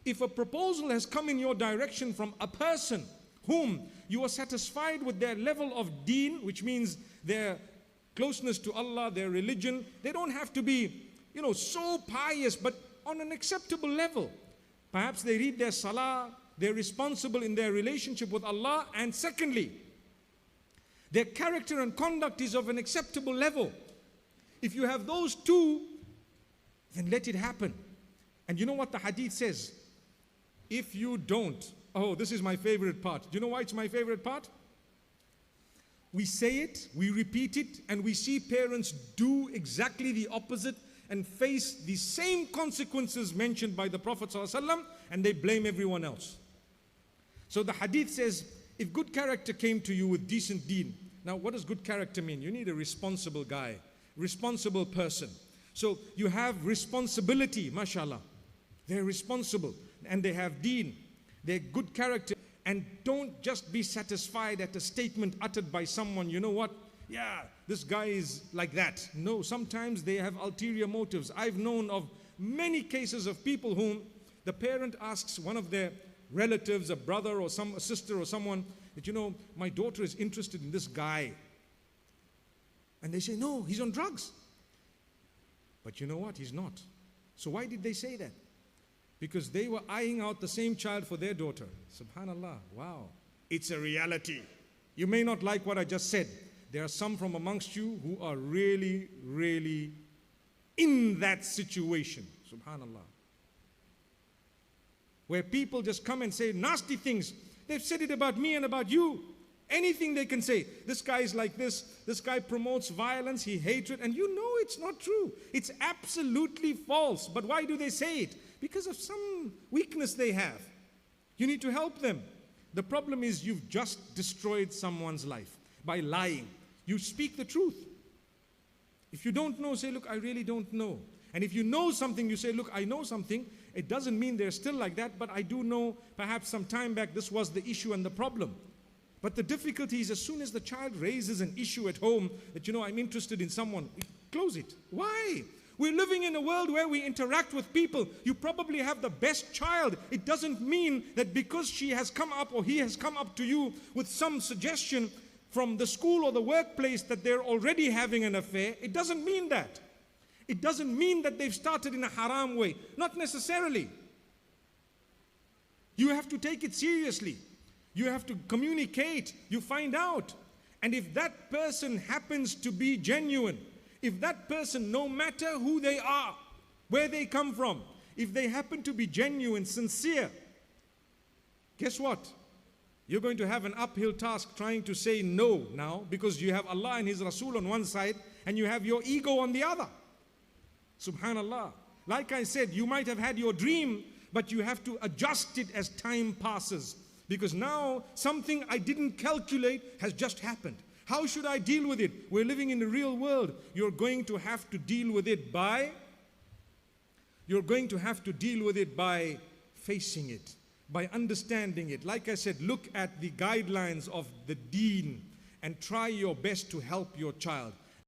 If a proposal has come in your direction from a person whom you are satisfied with their level of deen, which means their closeness to Allah, their religion, they don't have to be, so pious, but on an acceptable level. Perhaps they read their salah, they're responsible in their relationship with Allah, and secondly, their character and conduct is of an acceptable level. If you have those two, then let it happen. And you know what the hadith says? If you don't, oh, this is my favorite part. Do you know why it's my favorite part? We say it, we repeat it, and we see parents do exactly the opposite and face the same consequences mentioned by the Prophet ﷺ, and they blame everyone else. So the hadith says, if good character came to you with decent deen. Now, what does good character mean? You need a responsible guy, responsible person. So you have responsibility, mashallah. They're responsible and they have deen. They're good character. And don't just be satisfied at a statement uttered by someone, you know what? Yeah, this guy is like that. No, sometimes they have ulterior motives. I've known of many cases of people whom the parent asks one of their relatives, a brother or a sister or someone, that, my daughter is interested in this guy. And they say, no, he's on drugs. But you know what? He's not. So why did they say that? Because they were eyeing out the same child for their daughter. Subhanallah, wow. It's a reality. You may not like what I just said. There are some from amongst you who are really, really in that situation. Subhanallah. Where people just come and say nasty things. They've said it about me and about you. Anything they can say. This guy is like this. This guy promotes violence. He hatred. And you know it's not true. It's absolutely false. But why do they say it? Because of some weakness they have. You need to help them. The problem is you've just destroyed someone's life by lying. You speak the truth. If you don't know, say, look, I really don't know. And if you know something, you say, look, I know something. It doesn't mean they're still like that, but I do know perhaps some time back this was the issue and the problem. But the difficulty is as soon as the child raises an issue at home that, I'm interested in someone, close it. Why? We're living in a world where we interact with people. You probably have the best child. It doesn't mean that because she has come up or he has come up to you with some suggestion from the school or the workplace that they're already having an affair. It doesn't mean that. It doesn't mean that they've started in a haram way. Not necessarily. You have to take it seriously. You have to communicate. You find out. And if that person happens to be genuine, if that person, no matter who they are, where they come from, if they happen to be genuine, sincere, guess what? You're going to have an uphill task trying to say no now, because you have Allah and His Rasul on one side and you have your ego on the other. Subhanallah. Like I said, you might have had your dream, but you have to adjust it as time passes. Because now something I didn't calculate has just happened. How should I deal with it? We're living in the real world. You're going to have to deal with it by facing it, by understanding it. Like I said, look at the guidelines of the deen and try your best to help your child.